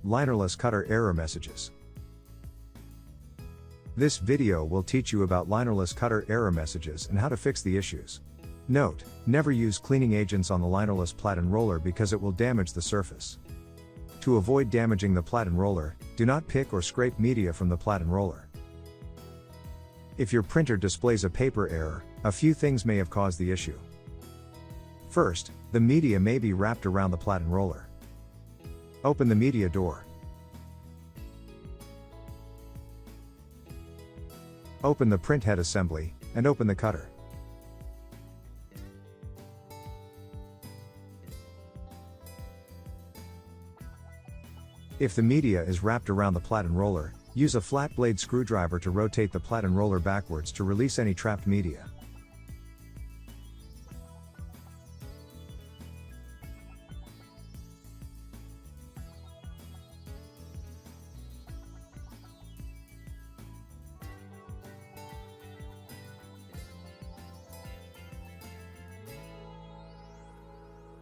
Linerless cutter error messages. This video will teach you about linerless cutter error messages and how to fix the issues. Note: never use cleaning agents on the linerless platen roller because it will damage the surface. To avoid damaging the platen roller, do not pick or scrape media from the platen roller. If your printer displays a paper error, a few things may have caused the issue. First, the media may be wrapped around the platen roller. Open the media door. Open the print head assembly, and open the cutter. If the media is wrapped around the platen roller, use a flat blade screwdriver to rotate the platen roller backwards to release any trapped media.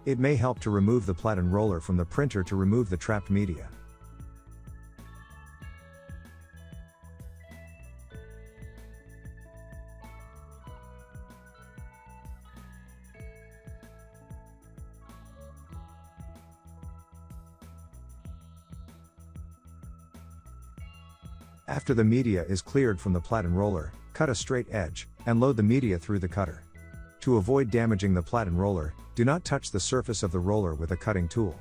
It may help to remove the platen roller from the printer to remove the trapped media. After the media is cleared from the platen roller, cut a straight edge, and load the media through the cutter. To avoid damaging the platen roller, do not touch the surface of the roller with a cutting tool.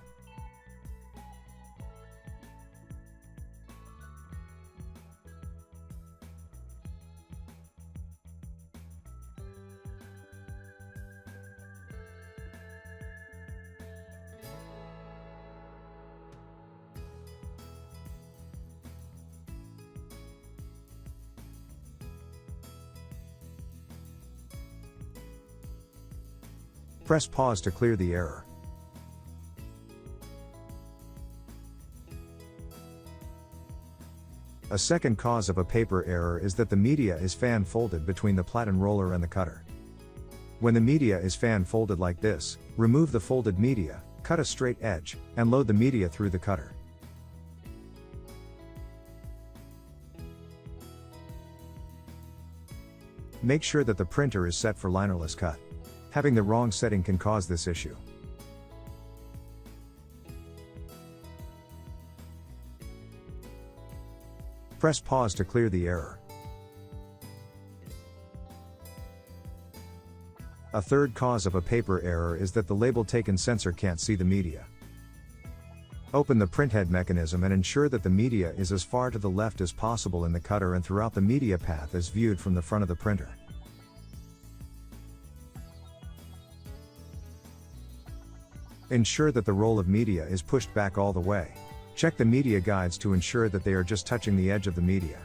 Press pause to clear the error. A second cause of a paper error is that the media is fan folded between the platen roller and the cutter. When the media is fan folded like this, remove the folded media, cut a straight edge, and load the media through the cutter. Make sure that the printer is set for linerless cut. Having the wrong setting can cause this issue. Press pause to clear the error. A third cause of a paper error is that the label taken sensor can't see the media. Open the printhead mechanism and ensure that the media is as far to the left as possible in the cutter and throughout the media path as viewed from the front of the printer. Ensure that the roll of media is pushed back all the way. Check the media guides to ensure that they are just touching the edge of the media.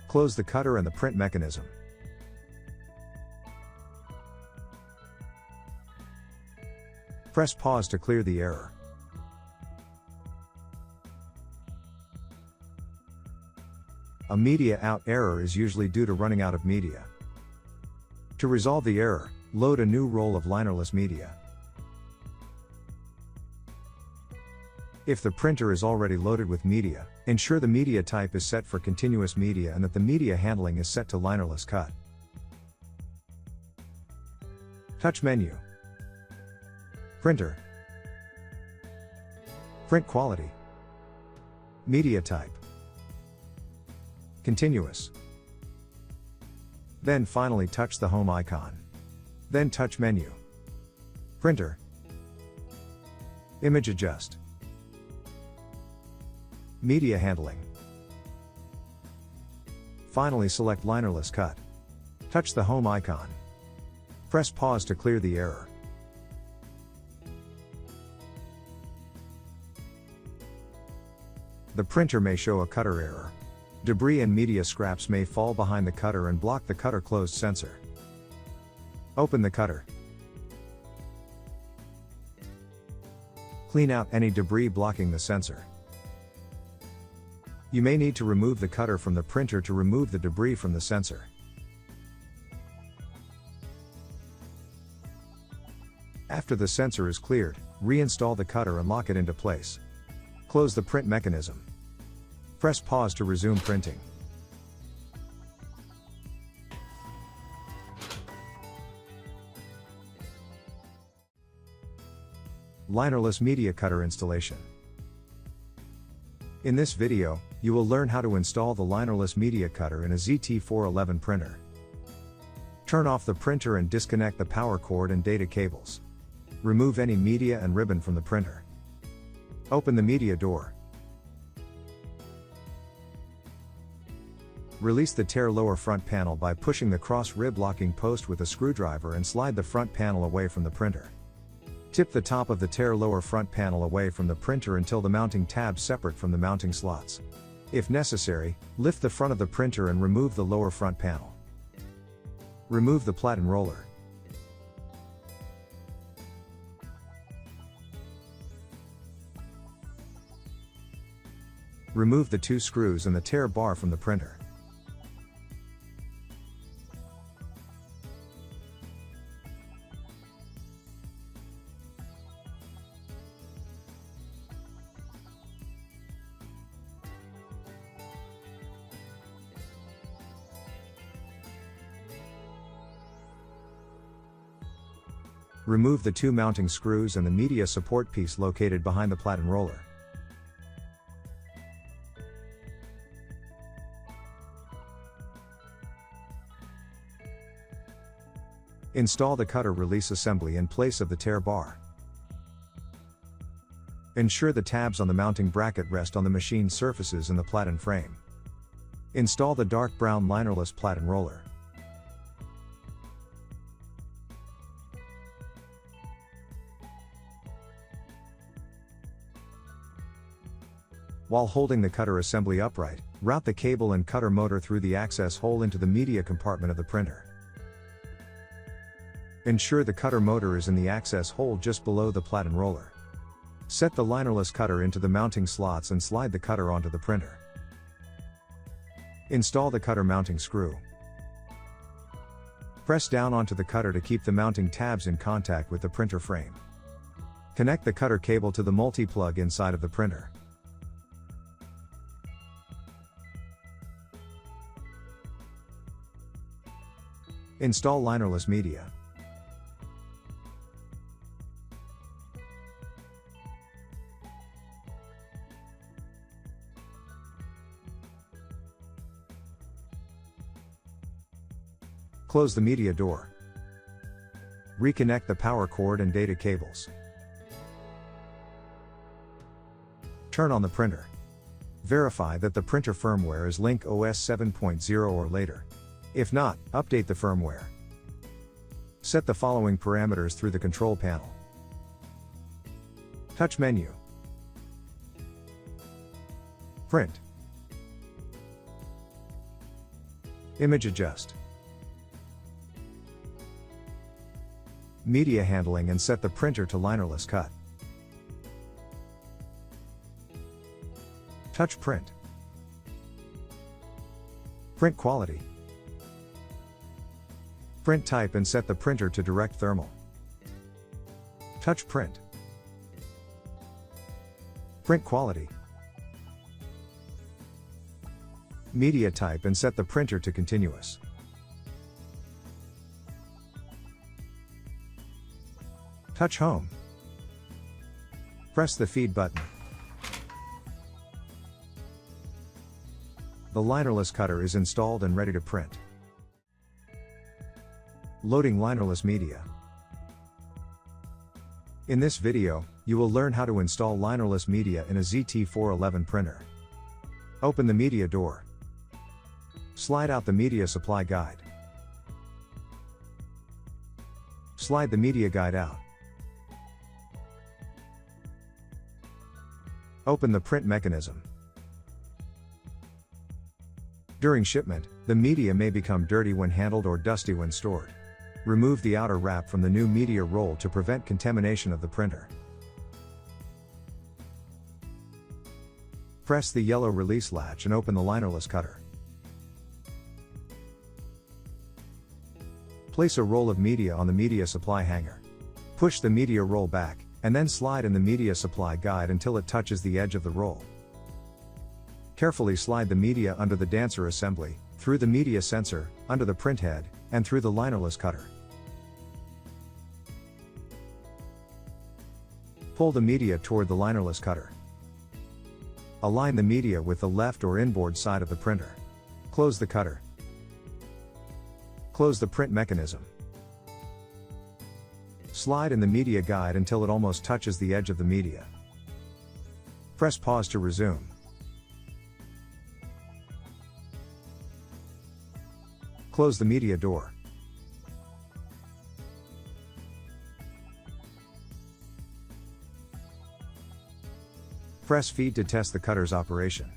Close the cutter and the print mechanism. Press pause to clear the error. A media out error is usually due to running out of media. To resolve the error, load a new roll of linerless media. If the printer is already loaded with media, ensure the media type is set for continuous media and that the media handling is set to linerless cut. Touch menu. Printer. Print quality. Media type. Continuous. Then finally touch the home icon. Then touch menu. Printer. Image adjust. Media handling. Finally select linerless cut. Touch the home icon. Press pause to clear the error. The printer may show a cutter error. Debris and media scraps may fall behind the cutter and block the cutter closed sensor. Open the cutter. Clean out any debris blocking the sensor. You may need to remove the cutter from the printer to remove the debris from the sensor. After the sensor is cleared, reinstall the cutter and lock it into place. Close the print mechanism. Press pause to resume printing. Linerless media cutter installation. In this video, you will learn how to install the linerless media cutter in a ZT411 printer. Turn off the printer and disconnect the power cord and data cables. Remove any media and ribbon from the printer. Open the media door. Release the tear lower front panel by pushing the cross rib locking post with a screwdriver and slide the front panel away from the printer. Tip the top of the tear lower front panel away from the printer until the mounting tabs separate from the mounting slots. If necessary, lift the front of the printer and remove the lower front panel. Remove the platen roller. Remove the 2 screws and the tear bar from the printer. Remove the 2 mounting screws and the media support piece located behind the platen roller. Install the cutter release assembly in place of the tear bar. Ensure the tabs on the mounting bracket rest on the machined surfaces in the platen frame. Install the dark brown linerless platen roller. While holding the cutter assembly upright, route the cable and cutter motor through the access hole into the media compartment of the printer. Ensure the cutter motor is in the access hole just below the platen roller. Set the linerless cutter into the mounting slots and slide the cutter onto the printer. Install the cutter mounting screw. Press down onto the cutter to keep the mounting tabs in contact with the printer frame. Connect the cutter cable to the multi-plug inside of the printer. Install linerless media. Close the media door. Reconnect the power cord and data cables. Turn on the printer. Verify that the printer firmware is Link OS 7.0 or later. If not, update the firmware. Set the following parameters through the control panel. Touch menu. Print. Image adjust. Media handling and set the printer to linerless cut. Touch print. Print quality. Print type and set the printer to direct thermal. Touch print. Print quality. Media type and set the printer to continuous. Touch home. Press the feed button. The linerless cutter is installed and ready to print. Loading linerless media. In this video, you will learn how to install linerless media in a ZT411 printer. Open the media door. Slide out the media supply guide. Slide the media guide out. Open the print mechanism. During shipment, the media may become dirty when handled or dusty when stored. Remove the outer wrap from the new media roll to prevent contamination of the printer. Press the yellow release latch and open the linerless cutter. Place a roll of media on the media supply hanger. Push the media roll back, and then slide in the media supply guide until it touches the edge of the roll. Carefully slide the media under the dancer assembly, through the media sensor, under the print head, and through the linerless cutter. Pull the media toward the linerless cutter. Align the media with the left or inboard side of the printer. Close the cutter. Close the print mechanism. Slide in the media guide until it almost touches the edge of the media. Press pause to resume. Close the media door. Press feed to test the cutter's operation.